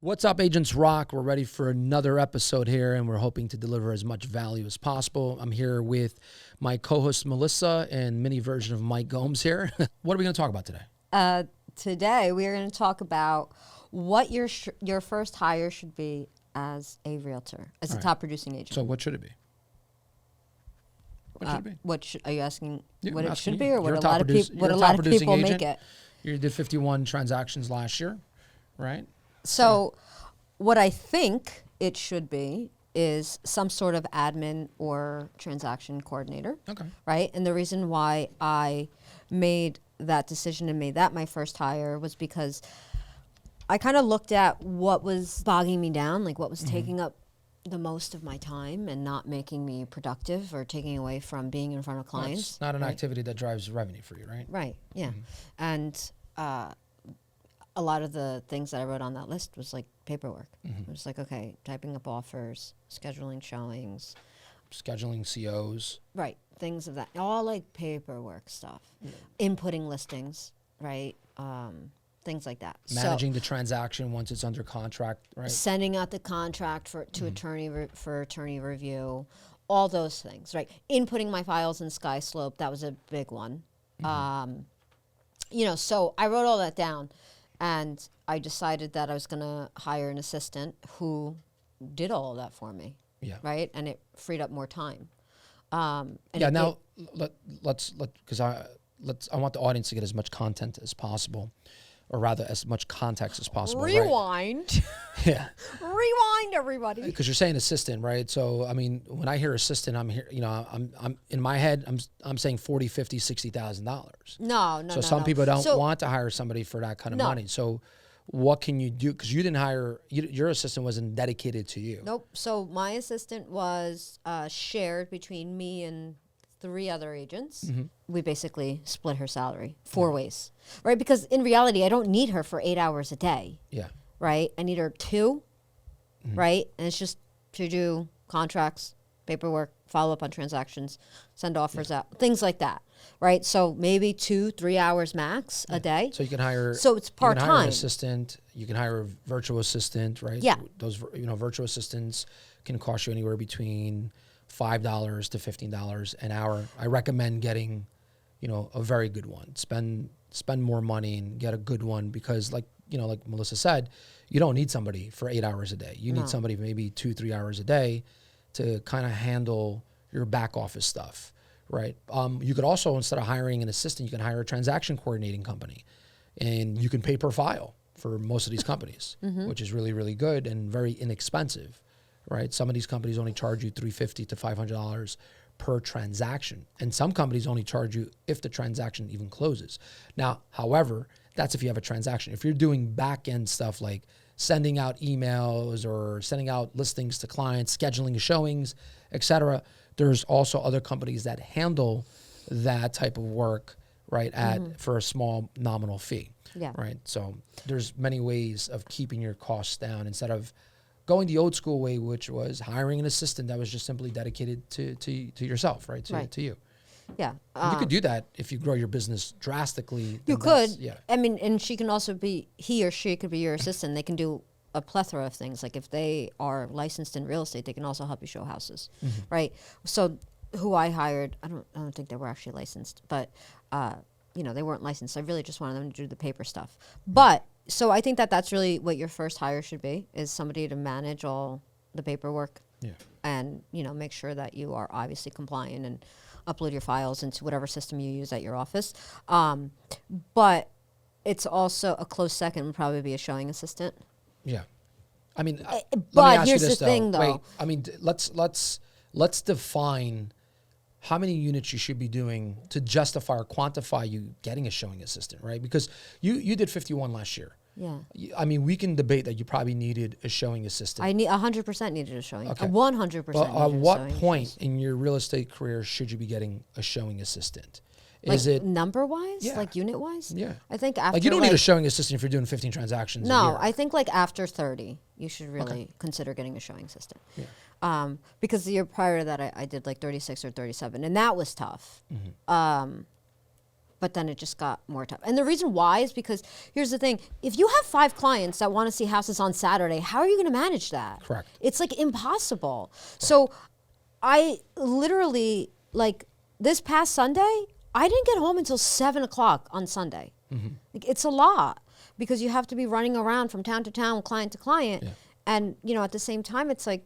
What's up, Agents Rock? We're ready for another episode here, and we're hoping to deliver as much value as possible. I'm here with my co-host, Melissa, and mini version of Mike Gomes here. What are we going to talk about today? Today, we are going to talk about what your first hire should be as a realtor, as a top producing agent. So what should it be? What should it be? Are you asking what I'm it asking should you. be, or what You're a lot of people you're a top producing make agent. it? You did 51 transactions last year, right? So, what I think it should be is some sort of admin or transaction coordinator. Okay. Right? And the reason why I made that decision and made that my first hire was because I kind of looked at what was bogging me down, like what was taking up the most of my time and not making me productive or taking away from being in front of Well, clients. it's not an activity that drives revenue for you, right? Right, yeah. And a lot of the things that I wrote on that list was like paperwork. It was like, okay, typing up offers, scheduling showings. Scheduling COs. Right, things of that. All like paperwork stuff. Inputting listings, right? Things like that. Managing the transaction once it's under contract, right? Sending out the contract to attorney review, all those things, right? Inputting my files in SkySlope, that was a big one. So I wrote all that down, and I decided that I was going to hire an assistant who did all of that for me. Yeah. Right, and it freed up more time. Now let's because I want the audience to get as much content as possible, or rather as much context as possible. Rewind. Right? Yeah. Rewind, everybody. Because you're saying assistant, right? So I mean, when I hear assistant, I'm here. I'm in my head. I'm saying $40,000, $50,000, $60,000. No. So some people don't want to hire somebody for that kind of money. So what can you do? Because you didn't hire, your assistant wasn't dedicated to you. Nope. So my assistant was shared between me and 3 other agents. We basically split her salary 4 ways, right? Because in reality, I don't need her for 8 hours a day. Yeah. Right? I need her 2, right? And it's just to do contracts, paperwork, follow up on transactions, send offers out, things like that, right? So maybe 2-3 hours max a day. So you can hire. So it's You can hire an part-time. assistant. You can hire a virtual assistant, right? Yeah. Those virtual assistants can cost you anywhere between $5 to $15 an hour. I recommend getting, a very good one. Spend more money and get a good one because, like Melissa said, you don't need somebody for 8 hours a day. You need somebody maybe 2-3 hours a day to kind of handle your back office stuff, right? You could also, instead of hiring an assistant, you can hire a transaction coordinating company, and you can pay per file for most of these companies, which is really, really good and very inexpensive, right? Some of these companies only charge you $350 to $500 per transaction, and some companies only charge you if the transaction even closes. Now, however, that's if you have a transaction. If you're doing back end stuff like sending out emails or sending out listings to clients, scheduling showings, etc., there's also other companies that handle that type of work, right, for a small nominal fee. Yeah. Right. So there's many ways of keeping your costs down instead of going the old school way, which was hiring an assistant that was just simply dedicated to yourself, right? To you. Yeah. You could do that if you grow your business drastically. You could. Yeah. I mean, and she can also he or she could be your assistant. They can do a plethora of things. Like if they are licensed in real estate, they can also help you show houses, right? So who I hired, I don't think they were actually licensed, but they weren't licensed. I really just wanted them to do the paper stuff. But so I think that that's really what your first hire should be, is somebody to manage all the paperwork. Yeah. And make sure that you are obviously compliant and upload your files into whatever system you use at your office. But it's also a close second would probably be a showing assistant. Yeah. I mean, let me but ask here's you this, the thing, though. Wait, I mean, let's define how many units you should be doing to justify or quantify you getting a showing assistant, right? Because you did 51 last year. Yeah. I mean, we can debate that you probably needed a showing assistant. I need 100% needed a showing. Okay. 100%. Well, at needed a what showing point assistant. in your real estate career should you be getting a showing assistant? Is like it number wise, Yeah. like unit wise? Yeah. I think after like you don't need a showing assistant if you're doing 15 transactions a No, year. I think like after 30, you should really consider getting a showing assistant. Yeah. Because the year prior to that, I did like 36 or 37, and that was tough. Mm-hmm. But but then it just got more tough. And the reason why is because here's the thing: if you have 5 clients that want to see houses on Saturday, how are you going to manage that? Correct. It's like impossible. So I literally, like, this past Sunday, I didn't get home until 7 o'clock on Sunday. Like, it's a lot because you have to be running around from town to town, client to client. Yeah. And, you know, at the same time, it's like,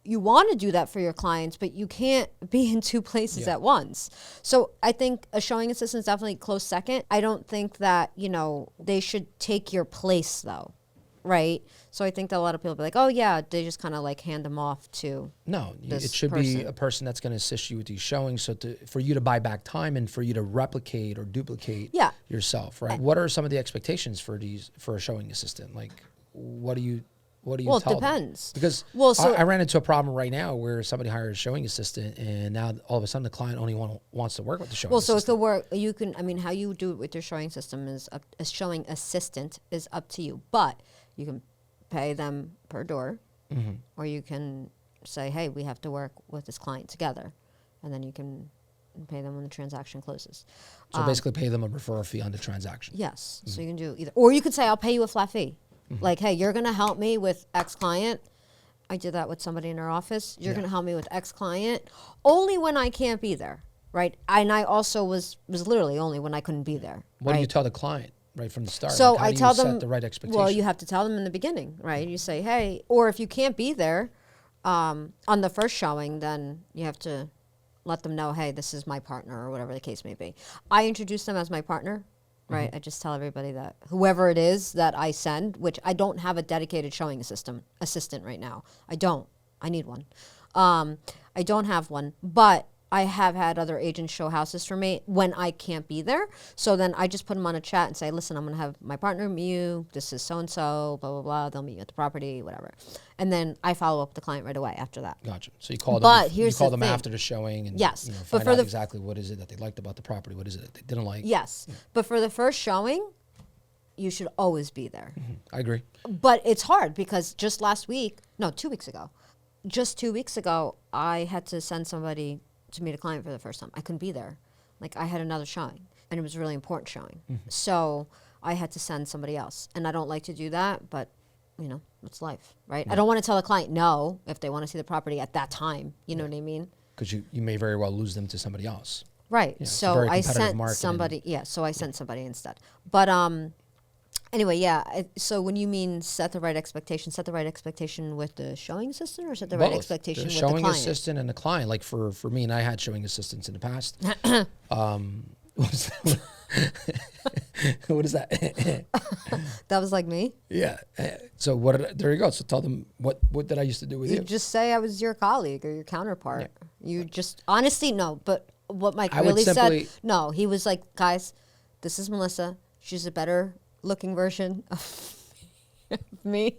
you want to do that for your clients, but you can't be in 2 places Yeah. at once. So I think a showing assistant is definitely close second. I don't think that, you know, they should take your place though, right? So I think that a lot of people be like, oh yeah, they just kind of like hand them off to. No, This it should be person. a person that's going to assist you with these showings. So for you to buy back time and for you to replicate or duplicate Yeah. yourself, right? What are some of the expectations for a showing assistant? Like, what do you Well, it tell them? depends. Because Well, so- I ran into a problem right now where somebody hired a showing assistant and now all of a sudden the client only wants to work with the showing Well, so assistant. it could work. You can, I mean, how you do it with your showing system is a showing assistant is up to you, but you can pay them per door, or you can say, hey, we have to work with this client together, and then you can pay them when the transaction closes. So basically pay them a referral fee on the transaction. Yes, so you can do either, or you could say, I'll pay you a flat fee. Like, hey, you're going to help me with X client. I did that with somebody in our office. You're Yeah. going to help me with X client only when I can't be there, right? And I also was literally only when I couldn't be there. What do you right? tell the client right from the start? So Like, how I do tell you set them the right expectation. Well, you have to tell them in the beginning, right? You say, hey, or if you can't be there on the first showing, then you have to let them know, hey, this is my partner or whatever the case may be. I introduce them as my partner, right? I just tell everybody that whoever it is that I send, which I don't have a dedicated showing assistant right now. I don't. I need one. I don't have one, but I have had other agents show houses for me when I can't be there. So then I just put them on a chat and say, listen, I'm going to have my partner meet you. This is so-and-so, blah, blah, blah. They'll meet you at the property, whatever. And then I follow up with the client right away after that. Gotcha. So you call them. But You here's call the them thing. after the showing, and Yes, but find for out the- exactly what is it that they liked about the property, what is it that they didn't like. Yes. But for the first showing, you should always be there. I agree. But it's hard because just 2 weeks ago, I had to send somebody to meet a client for the first time. I couldn't be there. Like, I had another showing, and it was a really important showing. So I had to send somebody else. And I don't like to do that, but, you know, it's life, right? I don't want to tell a client no if they want to see the property at that time. You know what I mean? Because you may very well lose them to somebody else. Right. it's a So very I competitive sent market somebody. Yeah. So I sent somebody instead. But anyway, yeah. So when you mean set the right expectation with the showing assistant, or set the right Both. expectation The with the showing client? assistant and the client. Like for me, and I had showing assistants in the past. What is that? What is that? That was like me. Yeah. So there you go. So tell them what did I used to do with You you? just say I was your colleague or your counterpart. You just honestly no. But what Mike I would really simply- said, no, he was like, guys, this is Melissa. She's a better looking version of me.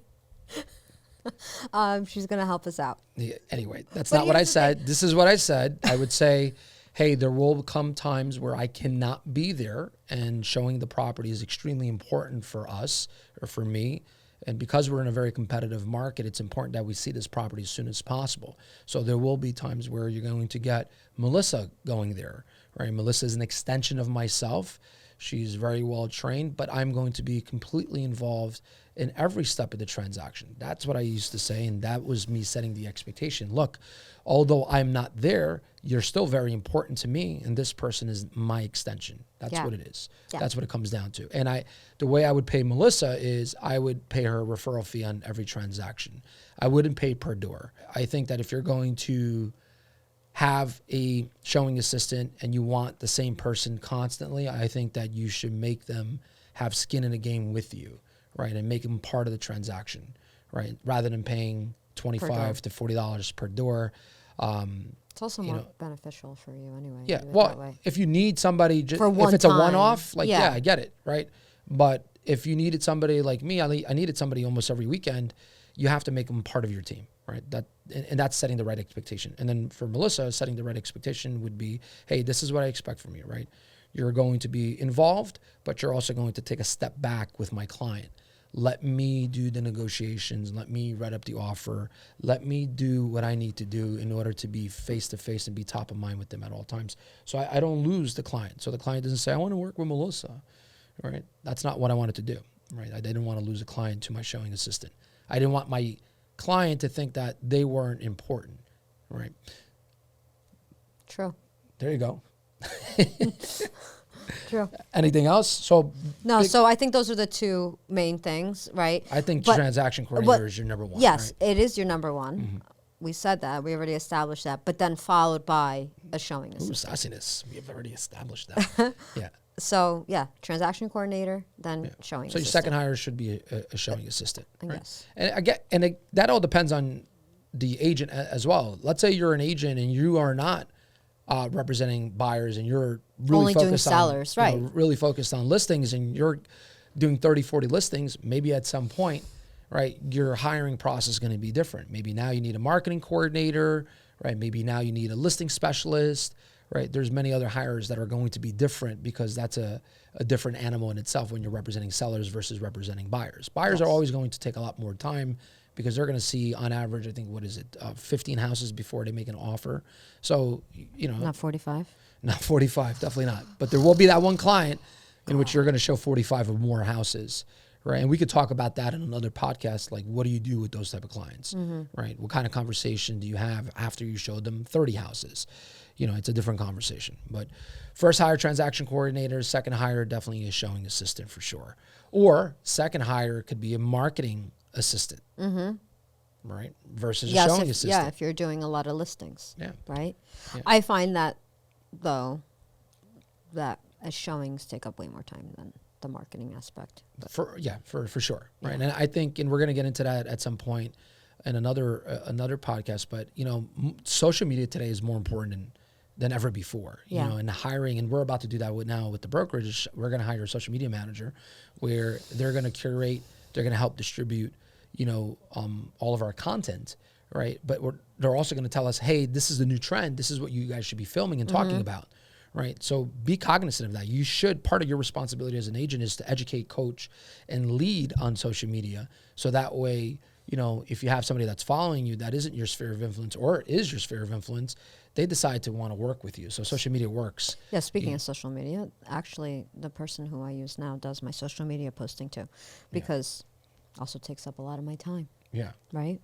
She's gonna help us out. Yeah, anyway, that's But not what I here's the thing. said. This is what I said. I would say, hey, there will come times where I cannot be there, and showing the property is extremely important for us or for me. And because we're in a very competitive market, it's important that we see this property as soon as possible. So there will be times where you're going to get Melissa going there, right? Melissa is an extension of myself. She's very well trained, but I'm going to be completely involved in every step of the transaction. That's what I used to say, and that was me setting the expectation. Look, although I'm not there, you're still very important to me, and this person is my extension. That's Yeah. what it is. Yeah. That's what it comes down to. And the way I would pay Melissa is I would pay her a referral fee on every transaction. I wouldn't pay per door. I think that if you're going to have a showing assistant and you want the same person constantly, I think that you should make them have skin in the game with you, right? And make them part of the transaction, right? Rather than paying $25 to $40 per door. It's also You more know- beneficial for you anyway. Yeah. do it that Well, way. if you need somebody, For if one it's a time, one-off, like, yeah. yeah, I get it, right? But if you needed somebody like me, I needed somebody almost every weekend, you have to make them part of your team, right? And that's setting the right expectation. And then for Melissa, setting the right expectation would be, hey, this is what I expect from you, right? You're going to be involved, but you're also going to take a step back with my client. Let me do the negotiations. Let me write up the offer. Let me do what I need to do in order to be face-to-face and be top of mind with them at all times. So I don't lose the client. So the client doesn't say, I want to work with Melissa, right? That's not what I wanted to do, right? I didn't want to lose a client to my showing assistant. I didn't want my client to think that they weren't important, right? True. There you go. True. Anything else? So No, so I think those are the two main things, right? I think But- transaction coordinator is your number one. Yes, right? it is your number one. We said that. We already established that. But then followed by a showing Ooh, assistant. sassiness. We have already established that. Yeah. So, yeah, transaction coordinator, then showing So your assistant. second hire should be a showing assistant. Right? Yes. And that all depends on the agent as well. Let's say you're an agent and you are not representing buyers and you're really Only doing focused sellers, on, right. really focused on listings and you're doing 30, 40 listings, maybe at some point, right, your hiring process is going to be different. Maybe now you need a marketing coordinator, right? Maybe now you need a listing specialist, right? There's many other hires that are going to be different because that's a different animal in itself when you're representing sellers versus representing buyers. Buyers are always going to take a lot more time because they're going to see on average, I think, 15 houses before they make an offer. So, Not 45. not 45, definitely not. But there will be that one client in which you're going to show 45 or more houses, right? And we could talk about that in another podcast. Like, what do you do with those type of clients, right? What kind of conversation do you have after you show them 30 houses? It's a different conversation. But first hire, transaction coordinator. Second hire, definitely a showing assistant for sure. Or second hire could be a marketing assistant, right? Versus a showing assistant. Yeah, if you're doing a lot of listings. Yeah. Right? Yeah. I find that, though, that as showings take up way more time than the marketing aspect. For sure, right? And I think, and we're going to get into that at some point in another podcast. But social media today is more important than ever before. Yeah. And hiring, and we're about to do that now with the brokerage. We're going to hire a social media manager, where they're going to curate, they're going to help distribute, all of our content, right? But they're also going to tell us, hey, this is the new trend. This is what you guys should be filming and talking about. Right. So be cognizant of that. Part of your responsibility as an agent is to educate, coach, and lead on social media. So that way, if you have somebody that's following you that isn't your sphere of influence or is your sphere of influence, they decide to want to work with you. So social media works. Yeah, speaking of social media, actually, the person who I use now does my social media posting too, because also takes up a lot of my time. Yeah. Right?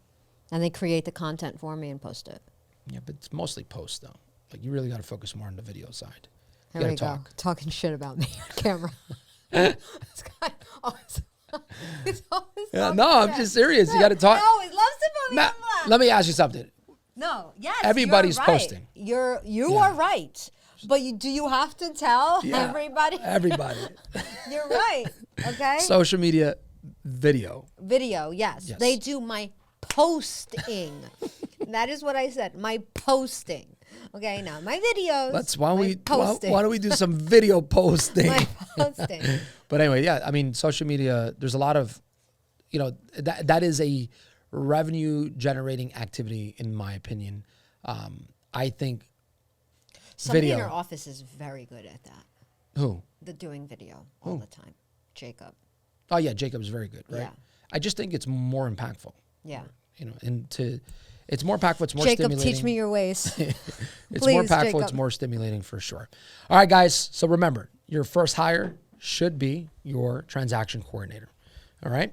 And they create the content for me and post it. Yeah, but it's mostly post though. Like, you really got to focus more on the video side. Here we go. Talking shit about me on camera. This guy always, he's always Yeah, talking I'm shit. just serious. You got to talk. He always loves to put me Now, on blast. let me ask you something. No, yes, Everybody's you're right. posting. You Yeah. are right. But do you have to tell Yeah, everybody? Everybody. You're right. Okay. Social media, video. Video, yes. Yes. They do my posting. That is what I said. My posting. Okay, now my videos. Why don't we do some video posting? My posting. But anyway, yeah, I mean, social media, there's a lot of, that is a revenue generating activity, in my opinion. I think Somebody video. in our office is very good at that. Who? The doing video all the time. Jacob. Oh, yeah, Jacob's very good, right? Yeah. I just think it's more impactful. Yeah. It's more impactful, it's more Jacob, stimulating. teach me your ways. It's more Please, impactful, Jacob. it's more stimulating for sure. All right, guys. So remember, your first hire should be your transaction coordinator. All right.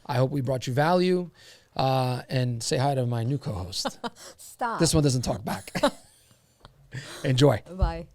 I hope we brought you value. And say hi to my new co-host. Stop. This one doesn't talk back. Enjoy. Bye.